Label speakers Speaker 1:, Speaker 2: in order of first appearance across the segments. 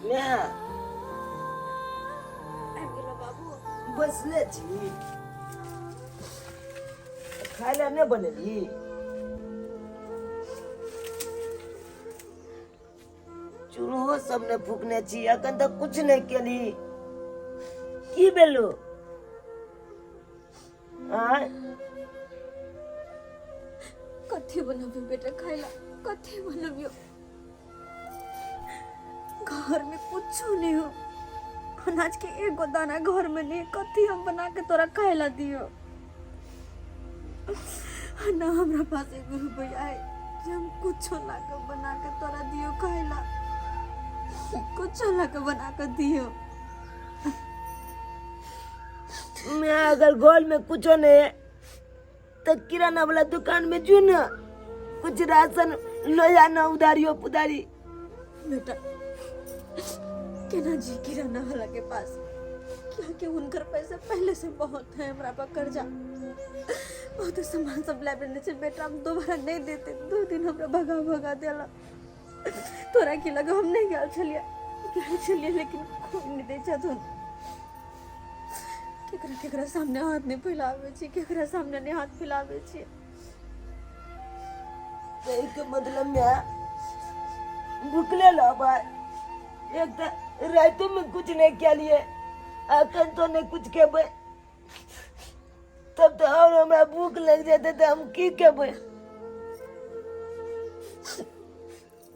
Speaker 1: मैं
Speaker 2: बाबू
Speaker 1: बसले छी खाय ला नहीं बनेली चूल्हो सब ने फूकने छी अखन तक कुछ नहीं केली की भेलो आय
Speaker 2: कथी बनबियो बेटा खाइला कथी बनबियो घर में कुछ नहीं हो अनाज के एगो दाना घर में नहीं कथी हम बना के तोरा खाइला दियो ना हमरा पास एगो रुपया है जे हम कुछ ला के बना के तोरा दियो खाइला कुछ ला के बना के दियो
Speaker 1: मैं अगर घर में कुछ नहीं है तो किराना वाला दुकान में जो ना कुछ राशन लो जाना उधारियो पुधारी
Speaker 2: बेटा केना जी किराना वाला के पास क्या के उनकर पैसे पहले से बहुत है हमरा पर कर्जा बहुत सामान सब लाइब्रेरी से बेटा हम दोबारा नहीं देते 2 दिन हमरा भगा देला तोरा की लगा हम नहीं गल छलिए लेकिन कोई नहीं दे छथुन केकरा सामने हाथ नहीं फैलावे छी केकरा सामने नहीं हाथ फैलावे छी
Speaker 1: सही के मतलब में भूखले लाबा एक तो रातों में कुछ नहीं किया लिए अखन तो नहीं कुछ केबे तब तो और हमरा भूख लग जाते तो हम की केबे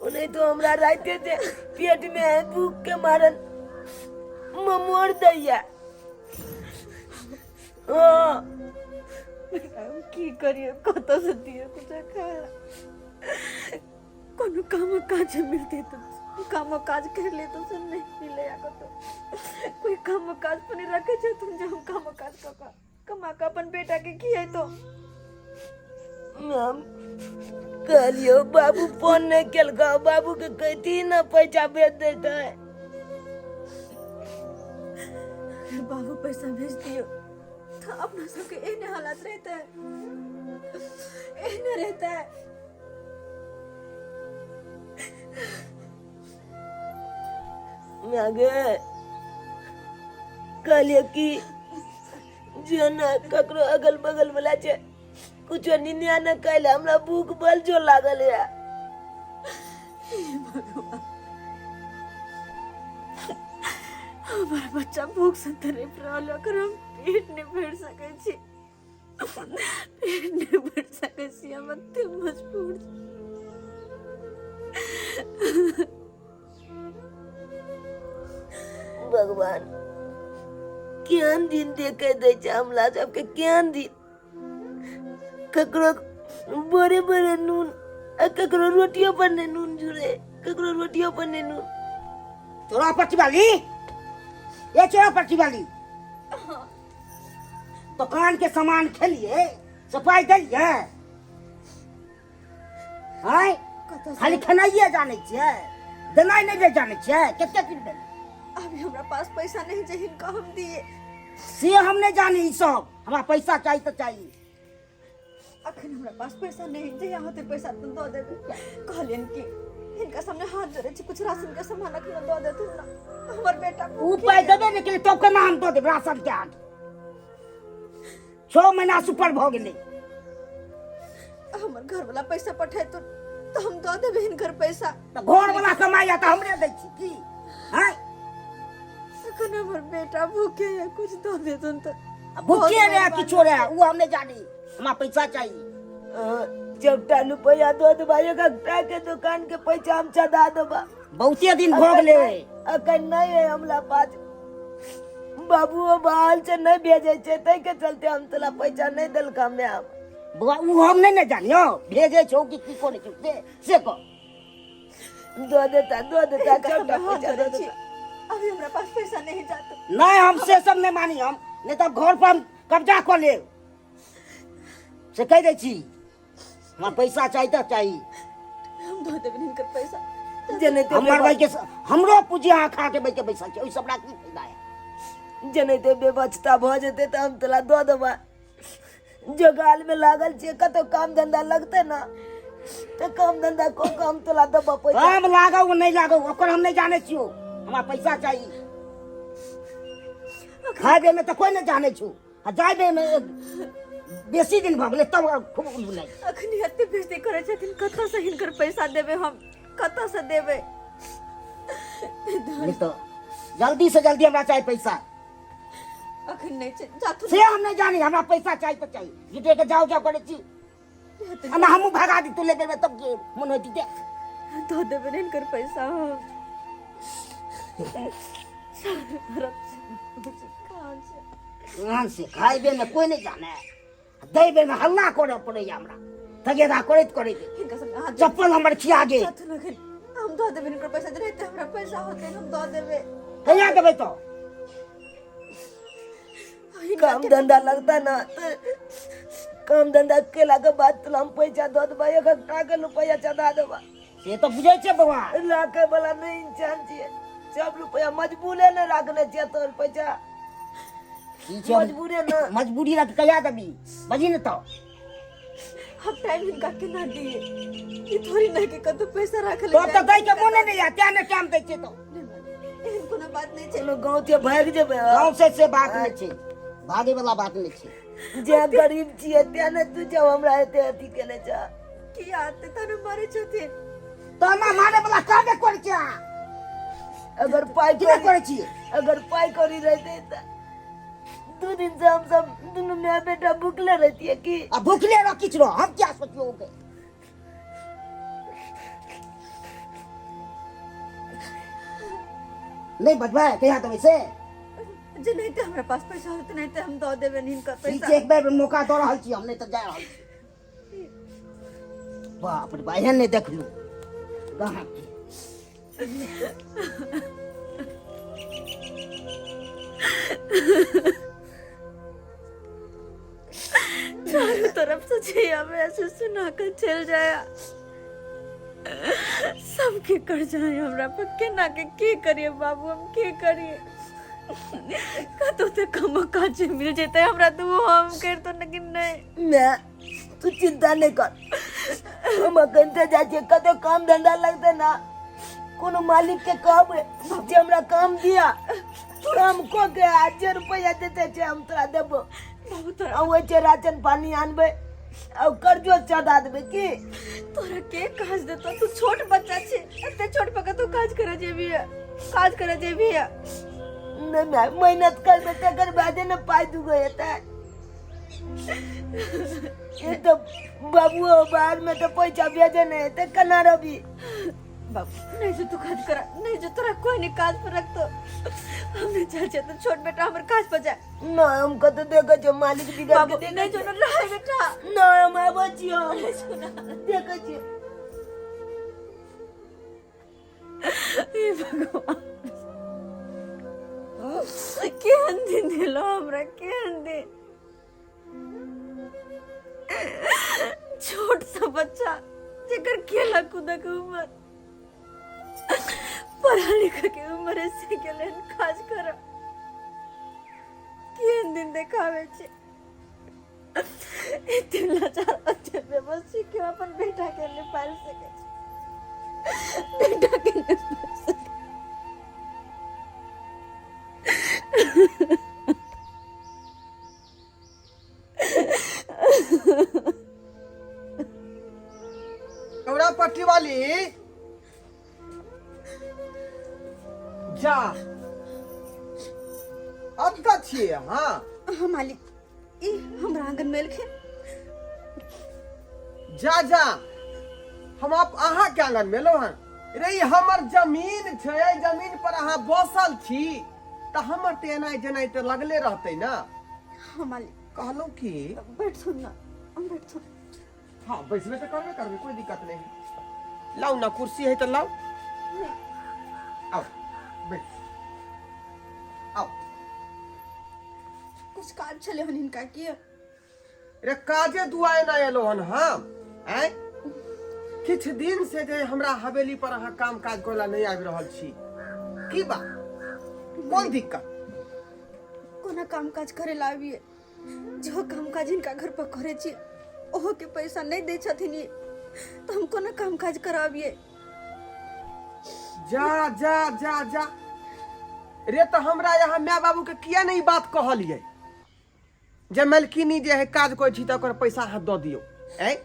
Speaker 1: नहीं तो हमरा राते से पेट में है भूख के मारन मोर दैया
Speaker 2: की करिए कत से दिए कुछ खाया कोनो काम काज मिलते तो काम काज कर ले तो सब नहीं मिले या तो कोई काम काज पर रखे छे तुम जो काम काज कमा का अपन बेटा के किए तो
Speaker 1: मैम कहलियो बाबू फोन नहीं केलका बाबू के कहती ना पैसा भेज देता है
Speaker 2: बाबू पैसा भेज दियो तो अपना सबके एने हालत रहता है एने रहता है
Speaker 1: आगे कहलिए कि जो ना ककरो अगल बगल वाला छे कुछ निन्या न कहले हमरा भूख बल जो लागल है
Speaker 2: हमारा बच्चा भूख से तड़प रहल ओकर हम पेट नहीं भर सके छी पेट नहीं भर सके छी हम अते मजबूर
Speaker 1: भगवान केहन दिन देखे दे छै हमरा सबके केहन दिन ककरो बड़े बड़े नून ककरो रोटियों पर नहीं नून जुड़े ककरो रोटियों पर नहीं नून
Speaker 3: तोरा पट्टी वाली ये चोरा पट्टी वाली दुकान के सामान खेलिए सफाई दिए हाय खाली खनाइए जाने छिए देनाई नहीं जाने छिए कितने दिन दे
Speaker 2: अभी हमरा पास पैसा नहीं चाहिए इनका हम दिए
Speaker 3: से हम नहीं जानी ई सब हमरा पैसा चाहिए तो चाहिए
Speaker 2: अखन हमरा पास पैसा नहीं चाहिए होते पैसा तुम दो देबे कहलियन कि इनका सामने हाथ जोड़े छी कुछ राशन के सामान अखन दो देतु ना हमर बेटा
Speaker 3: ऊ पाई देबे नहीं के तो के नाम दो दे राशन के हाथ 6 महीना से ऊपर भ गेले
Speaker 2: हमर घर वाला पैसा पठाए तो हम दो देबे इनकर पैसा
Speaker 3: तो घर वाला कमाइया तो हमरे दै छी की हैं
Speaker 2: अखन हमर बेटा भूखे है कुछ दो देतुन तो
Speaker 3: भूखे रे किछो रे ऊ हम नहीं जानी हमरा पैसा चाहिए
Speaker 1: चौटा रुपया दो देबा एकटा के दुकान के पैसा हम चढ़ा देबा
Speaker 3: बहुते दिन भ गेले
Speaker 1: अखन नहीं है हमरा पास बाबू बाल से नहीं भेजे छे तै के चलते हम तोला पैसा नहीं देलका मैं
Speaker 3: ऊ हम नहीं जानियो भेजे छौ कि की कोने छौ से को
Speaker 1: दो देता चौटा पैसा दे देता
Speaker 2: अभी हमरा पास पैसा नहीं जाता
Speaker 3: नहीं हम से सब नहीं मानी हम नहीं तो घर पर हम कब्जा कर ले से कह दे छी हमरा पैसा चाहिए तो चाहिए
Speaker 2: हम दो देबे इनकर पैसा
Speaker 1: जने ते
Speaker 3: हमर भाई के हमरो पूजी आ खा के बैठे पैसा छै ओइ सब रात की फायदा है
Speaker 1: जने ते बेबचता भ जेते त हम तोला दो देबा जगाल में लागल छे कतो काम धंधा लगते ना तो काम धंधा को काम तोला देबा पैसा
Speaker 3: काम लागो नहीं लागो ओकर हम नहीं जाने छियो हमरा पैसा चाहिए। खाए में तो कोई नहीं जाने छु, आ जाए में बेसी दिन भऽ गेलै तब खूब नहीं।
Speaker 2: अखनी एते बेइज्जती करे छथिन, कतऽ से हिनकर पैसा देबे, हम कतऽ से देबे?
Speaker 3: नहीं तो जल्दी से जल्दी हमरा चाहिए पैसा।
Speaker 2: अखन नहीं छै, जाथु
Speaker 3: से हम नहीं जानी, हमरा पैसा चाहिए तो चाहिए। जुटे के जाओ जाओ करे छी, हम हमू भगा दी तू ले देबे तब के मन होती दे
Speaker 2: दो देबे नहीं हिनकर पैसा।
Speaker 3: कहाँ से खाए में कोई नहीं जाने, देबे में हल्ला करे पड़े हमरा, तगेदा करैत करैत
Speaker 2: हिनका सब हाथ
Speaker 3: चप्पल हमर खिया गे।
Speaker 2: जाथु लगन हम दो देबे हिनकर पैसा दे, रहते हमरा पैसा होते हम दो देबे।
Speaker 3: कहिया देबे तो?
Speaker 1: काम धंधा लगता ना तो काम धंधा केला के बाद तो हम पैसा दो देबा, 1 रुपया चढ़ा देबा।
Speaker 3: से तो बुझे छे बउआ,
Speaker 1: राखे वाला नहीं इंसान छिए, सब रुपया मजबूरे न राखने छिए। तो पैसा
Speaker 3: की छे
Speaker 1: मजबूरे न,
Speaker 3: मजबूरी रख कहिया देबी बजी न तो।
Speaker 2: हम टाइम हिनका के ना दिए, ये थोड़ी ना के कतो पैसा रख ले।
Speaker 3: तो दई के मोने नहीं आ, त्या ने टाइम दै छे तो
Speaker 2: एहन कोनो बात नहीं छै।
Speaker 1: चलो गाँव से भाग जेबे।
Speaker 3: गांव से बात नहीं छे, भागे वाला बात नहीं छे।
Speaker 1: जे गरीब छिए त्या ने तू जब हमरा एते अथी केने छ।
Speaker 2: की आते तने मारे छथिन,
Speaker 3: तो हम मारे वाला काबे कर छे।
Speaker 1: अगर पाई
Speaker 3: किने करे छी?
Speaker 1: अगर पाई करी रहते त 2 दिन से हम सब दोनों माँ बेटा भूखले रहती है कि
Speaker 3: आ भूखले रह किछ रो, हम क्या सोचियो के? नहीं बजबा कहिया देबे से?
Speaker 2: जे नहीं ते हमरा पास पैसा होते नहीं ते हम दो देबे हिनकर
Speaker 3: ठीक
Speaker 2: पैसा।
Speaker 3: छे, एक बार मौका दो रहल छी हम, नहीं तो जा रहल छी। बाप रे, बहन ने देख लू कहां की।
Speaker 2: चारों तरफ से छैया में ऐसे सुना कर चल जाया, सबके कर जाए हमरा पर केना के करिए बाबू, हम के करिए? कतो ते कम काज मिल जेते हमरा तो वो हम कर तो, लेकिन नहीं।
Speaker 1: मैं तू चिंता नहीं कर, हम अखन से जाके कतो काम धंधा लगते ना, कोनो मालिक के काम है जे हमरा काम दिया काम को के 1000 रुपया देते छे हम तोरा देबो।
Speaker 2: बाबू तोरा
Speaker 1: आ वो छे राशन पानी आनबे आ कर्जो चढ़ा देबे की।
Speaker 2: तोरा के काज देतो, तू छोट बच्चा छे, एते छोट पका तू काज करे जेबी है, काज करे जेबी है।
Speaker 1: नहीं मैं मेहनत करबे तकर बादे न पाई दूगो हेतै। ये तो बाबू बाहर में तो पैसा भेजे नहीं हेतै, कना रवि
Speaker 2: बाबू नहीं जो तू काज करा, नहीं जो तोरा कोई नहीं काज पर रख तो हमने चाचे तो छोट बेटा हमर काज पर जाए।
Speaker 1: ना हमको तो देखो जो मालिक बिगड़
Speaker 2: बाबू
Speaker 1: के
Speaker 2: नहीं जो न रहे बेटा,
Speaker 1: ना हम बचियो देखो जी।
Speaker 2: हे भगवान, केहन दिन दिलो हमरा, केहन दिन। छोट सा बच्चा जेकर खेला कूदा के उम्र, पढ़ा लिखा के उम्र से गेले काज कर, केहन दिन देखावे छे। एते लाचार बच्चे बेबसी के अपन बेटा के लिए पाल सके छे, बेटा के लिए पाल सके।
Speaker 4: कमरा पट्टी वाली जा, अब का छिए? हाँ
Speaker 2: हाँ मालिक, ई हमरा आंगन में एलखिन।
Speaker 4: जा जा, हम आप अहाँ के आंगन में लो हन। रे ई हमर जमीन छै, जमीन पर अहाँ बसल छी त हमर ते एनाइ जेनाइ त लगले रहतै ना।
Speaker 2: हाँ मालिक,
Speaker 4: कहलो कि
Speaker 2: बैठ सुन ना, हम बैठ सुन।
Speaker 4: हाँ बैसबे तो करबे, कोई दिक्कत नहीं। लाओ ना कुर्सी है तो लाओ, आओ बैठ, आओ।
Speaker 2: कुछ काज छले हन हिनका किए?
Speaker 4: रे काजे दुआए ना एलो हन हम, हैं? किछ दिन से जे हमरा हवेली पर अहाँ काम काज करला नहीं आबि रहल छी, की बात? कोन दिक्कत?
Speaker 2: कोना काम काज करे लाबिए, जो काम काज इनका घर पर करे छी ओहो के पैसा नहीं दे छथिन, ये तो हम कोना काम काज कराबिए?
Speaker 4: जा जा जा जा, रे तो हमरा यहाँ माय बाबू के किया नहीं बात कहलिए जे मलकिनी जे है काज कोई छी तो पैसा हाथ दऽ दियो ऐ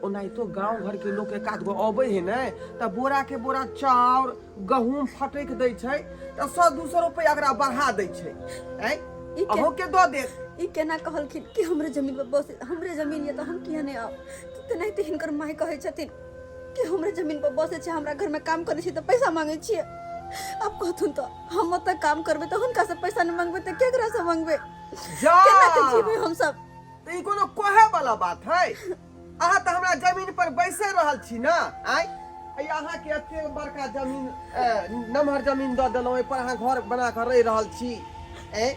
Speaker 4: ओनाही तो गांव घर के लोग एक आध गो अबै है ने त बोरा के बोरा चाउर गहूम फटक दै छै त 100-200 रुपया एकरा बढ़ा दै छै ऐ अहो के दऽ दे
Speaker 2: ई केना कहलखिन कि हमरे जमीन पर बस हमरे जमीन ये त हम किया नहीं आब तेनाही त हिनकर माय कहै छथिन कि हमरे जमीन पर बसे छै हमरा घर में काम करै छी त पैसा मांगे छियै अब कहथुन त हम ओतऽ काम करबै त हुनका से पैसा न मांगबै त केकरा से मांगबै
Speaker 4: जा
Speaker 2: केना के जीबै हम सब
Speaker 4: त ई कोनो कहे वाला बात है अहाँ त हमरा जमीन पर बैसे रहल छी ना आइ अहाँ के एते बड़का जमीन नमहर जमीन दऽ देलहुँ ओहि पर अहाँ घर बना कऽ रहि रहल छी ए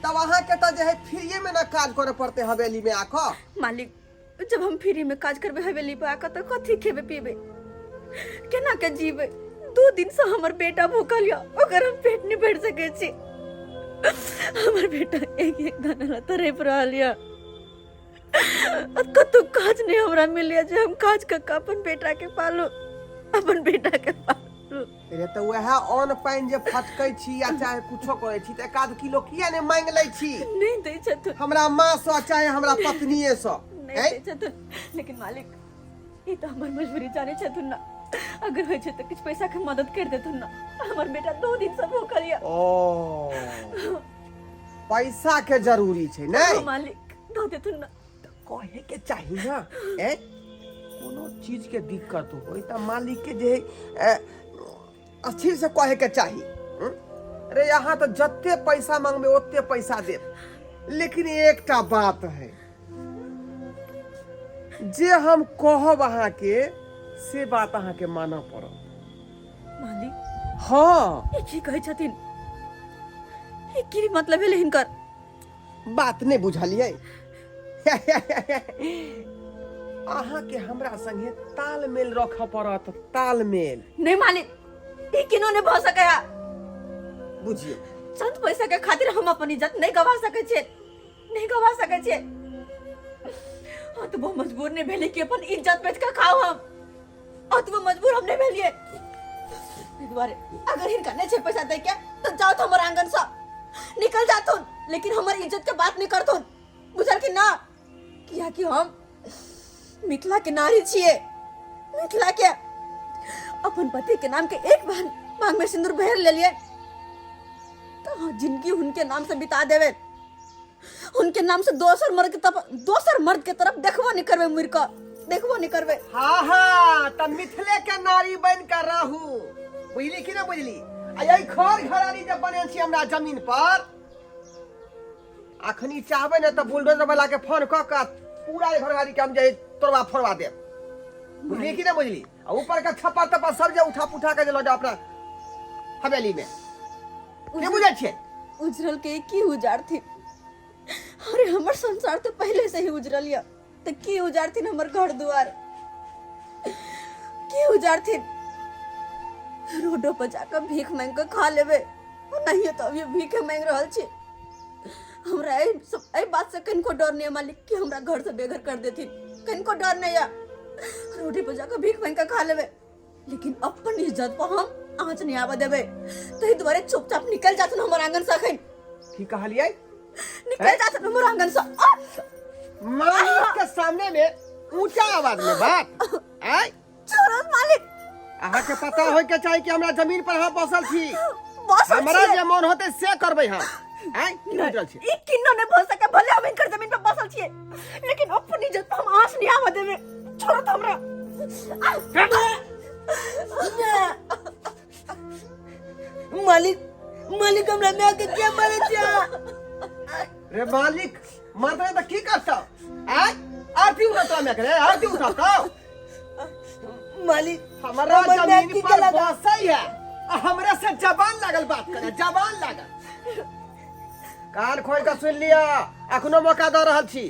Speaker 4: तब अहाँ के त जे है फ्रीए में ना काज करे पड़ते हवेली में आकऽ
Speaker 2: मालिक जब हम फ्री में काज करबे हवेली पे आकर तो कथी खेबे पीबे केना के जीवे 2 दिन से हमर बेटा भूखल या ओकर हम पेट नहीं भर सके छी हमर बेटा एक दाना तरफ रहल या कतो काज नहीं हमरा मिलिया जे हम काज क अपन बेटा के पालू अपन बेटा के पालू
Speaker 4: रे त वह ऑन पाइन जे फटकै छी या चाहे कुछो करे छी त 1 किलो किया ने मांग लै छी
Speaker 2: नहीं दै छथुन
Speaker 4: हमरा मां स चाहे हमरा पत्नीए स
Speaker 2: नहीं दै छथुन लेकिन मालिक ई त हमर मजबूरी जाने छथुन ना अगर होय छै त कुछ पैसा के मदद कर देथुन ना हमर बेटा 2 दिन से भूखल या
Speaker 4: ओ पैसा के जरूरी छै नहीं
Speaker 2: मालिक दो देथुन ना
Speaker 4: कहे के चाही ना ए कोनो चीज के दिक्कत होई त मालिक के जे अच्छी से कहे के चाही अरे यहाँ तो जत्ते पैसा मांगबे ओत्ते पैसा दे लेकिन एकटा बात है जे हम कहब अहाँ के से बात अहाँ के मानऽ पड़त
Speaker 2: मालिक
Speaker 4: हाँ
Speaker 2: ये की कहै छथिन ये की मतलब भेलै हिनकर
Speaker 4: बात नहीं बुझलिए अहाँ के हमरा संगे तालमेल रखऽ पड़त तालमेल
Speaker 2: नहीं मालिक ये किनो नहीं भ सकैया
Speaker 4: बुझियो
Speaker 2: चंद पैसा के खातिर हम अपन इज्जत नहीं गवा सकै छियै नहीं गवा सकै छियै अतबो मजबूर नहीं भेली कि अपन इज्जत बेच के खाओ हम अतबो मजबूर हम नहीं भेलिए ई दुआरे अगर हिनका नहीं छै पैसा दे के तो जाओ तो हमर आंगन से निकल जाथुन लेकिन हमर इज्जत के बात नहीं करथुन बुझल कि ना किया कि हम मिथिला के नारी छियै मिथिला के अपन पति के नाम के एक बार मांग में सिंदूर भर ले लिए तो हाँ जिंदगी उनके नाम से बिता देवे उनके नाम से दोसर मर्द के तरफ देखबो नहीं करबे मुड़ का देखबो नहीं करबे
Speaker 4: हाँ हाँ त मिथिले के नारी बन कर रहू बुझली कि ना बुझली आई घर घरारी जब बने छी हमरा जमीन पर अखनी चाहबे ना त बुलडोजर वाला के फोन क के पूरा घर घरारी के हम जे तोड़वा फोड़वा दे बुझली कि ना बुझली आ ऊपर का छप्पर तप्पर सब जे उठा पुठा के लो जा अपना हवेली में ये बुझे छे
Speaker 2: उजरल के की उजाड़ थी अरे हमर संसार तो पहले से ही उजरल या तो की उजाड़ थी हमर घर द्वार की उजाड़ थी रोडो पर जाकर भीख मांग के खा लेबे नहीं तो अभी भीख मांग रहल छी हमरा ए बात से कनको डर नहीं मालिक कि हमरा घर से बेघर कर देथिन कनको डर नहीं या रोटी पर जाकर भीख मांग के खा लेबे लेकिन अपन इज्जत पर हम आँच नहीं आवा देबे तो ई दुआरे चुपचाप निकल जाथुन हमर आंगन से अखन
Speaker 4: की कहलिए
Speaker 2: निकल जाथुन हमर आंगन से
Speaker 4: मालिक के सामने में ऊंचा आवाज में बात आय
Speaker 2: छोड़ो मालिक
Speaker 4: अहाँ के पता होय के चाही कि हमरा जमीन पर अहाँ बसल छी
Speaker 2: बस
Speaker 4: हमरा जे मन होते से करबै हम आय की बुझल छी
Speaker 2: ई किन्नो ने भऽ सके भले हम इनकर जमीन पे बसल छिए लेकिन अपन इज्जत पर हम आँच नहीं आवा देबे छोड़ो तो हमरा
Speaker 1: मालिक हमरा में के क्या मारे जा
Speaker 4: रे मालिक मारते त की करता आय आरती उठाता में करे आरती उठाता
Speaker 1: मालिक
Speaker 4: हमरा जमीन पर बसई है हमरा से जबान लागल बात करे जबान लागल कान खोल के सुन लिया अखनो मौका द रहल छी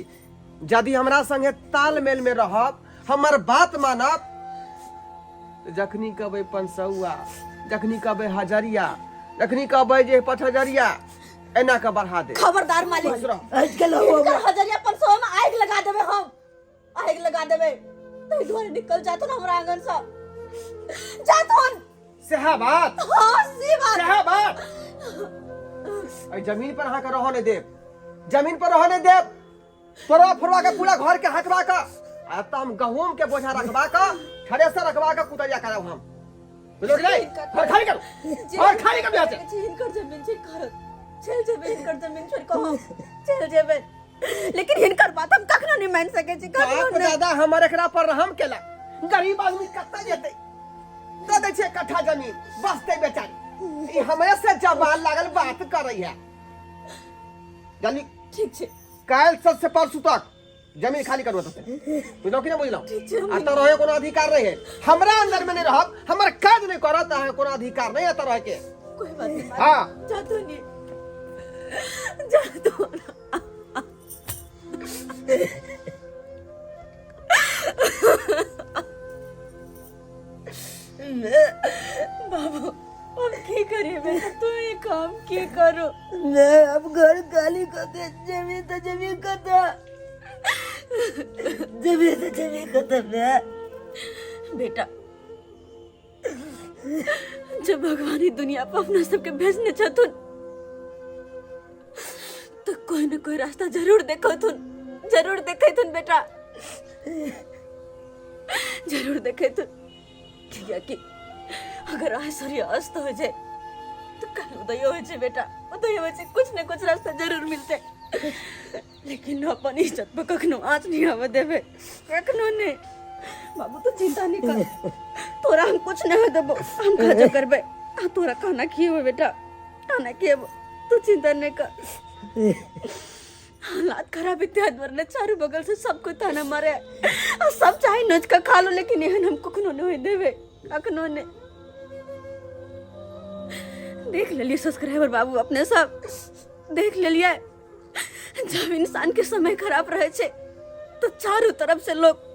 Speaker 4: यदि हमरा संगे तालमेल में रहब हमर बात मानब जखनी कहबै 500 जखनी कहबै 1000 जखनी कहबै जे 5000 एना के बढ़ा दे
Speaker 2: खबरदार मालिक
Speaker 1: आजकल हो
Speaker 2: 1500 में आग लगा देबे हम आग लगा देबे तो द्वारे निकल जाथुन हमरा आंगन से जाथुन
Speaker 4: सेहा बात
Speaker 2: हां सी बात
Speaker 4: सेहा बात अई जमीन पर अहाँ के रहो नहीं देव, जमीन पर रहो नहीं देव, तोड़ा फुरवा के पूरा घर के हटवा का, अब तो हम गहूम के बोझा रखवा का, थ्रेसर रखवा का कुतरिया करब हम। बुझलो कि नहीं? घर खाली करो, घर खाली कर यहाँ से।
Speaker 2: हिनकर जमीन छै घर, चल जेबे हिनकर जमीन छोड़ के हम चल जेबे, लेकिन हिनकर बात हम कखनो नहीं मान सके छी, कखनो
Speaker 4: बाप
Speaker 2: नहीं।
Speaker 4: दादा हमर एकरा पर रहम केला, गरीब आदमी कत्ता जेतै, दे दै छै कट्ठा जमीन, बसतै बेचारी, ई हमरे से जवान लागल बात करै है। जल्दी
Speaker 2: ठीक छै,
Speaker 4: काल से परसू तक जमीन खाली करबो तते, बुझलो कि नहीं बुझलो? आ तो रहे कोनो अधिकार नहीं है, हमरा अंदर में नहीं रहब, हमर काज नहीं करत, अहाँ कोनो अधिकार नहीं है तो रहे के।
Speaker 2: कोई बात नहीं।
Speaker 4: हाँ
Speaker 2: जा तो नहीं, जा तो ना। बाबू अब की करिए बेटा, तू ये काम की करो।
Speaker 1: मैं अब घर खाली करके जमीन तो जमीन करता, जमीन तो जमीन करता मैं।
Speaker 2: बेटा जब भगवान ही दुनिया पर अपना सबके भेजने चाहतुन तो कोई न कोई रास्ता जरूर देखतुन, जरूर देखतुन बेटा, जरूर देखतुन। क्या कि अगर आज सूर्य अस्त हो जाए तो कल उदय हो जाए बेटा, उदय हो जाए, कुछ न कुछ रास्ता जरूर मिलते, लेकिन अपन इज्जत पर कखनो आँच नहीं आवे देवे, कखनो नहीं। बाबू तू चिंता नहीं कर, तोरा हम कुछ नहीं देबो, हम खाजो करबे, आ तोरा खाना खिएबो बेटा, खाना खिएबो, तू चिंता नहीं कर। हालात खराब इत्यादि वरने चारों बगल से सबको ताना मारे, और सब चाहे नोच का खा लो, लेकिन यहन हम कखनो नहीं देवे, कखनो नहीं। देख ले लिए सब्सक्राइबर बाबू अपने सब, देख ले लिया, जब इंसान के समय खराब रहे छे तो चारों तरफ से लोग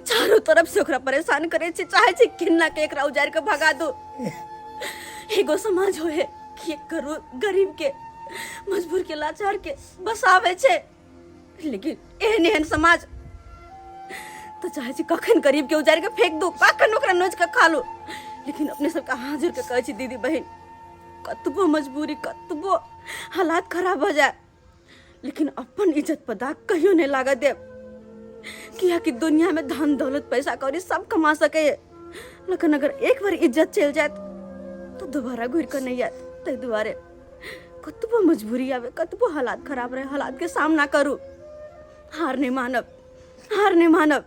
Speaker 2: चारों तरफ से ओकरा परेशान करे छे, चाहे छे किन्ना के एकरा उजाड़ के भगा दो। एगो समाज हो है कि करो गरीब के, मजबूर के, लाचार के बस आवे छे, लेकिन एहन एहन समाज तो चाहे छे कखन गरीब के उजाड़ के फेंक दो, कखन ओकरा नोच के खा लो, लेकिन अपने सबका हाजिर के कहे छे दीदी बहन, कतबो मजबूरी, कतबो हालात खराब हो जाए, लेकिन अपन इज्जत पर दाग कहियो नहीं लागा दे। किया कि दुनिया में धन दौलत पैसा कौड़ी सब कमा सके, लेकिन अगर एक बार इज्जत चल जाए तो दोबारा घुर कर नहीं आए। तै दुआरे कतबो मजबूरी आवे, कतबो हालात खराब रहे, हालात के सामना करू, हार नहीं मानब, हार नहीं मानब।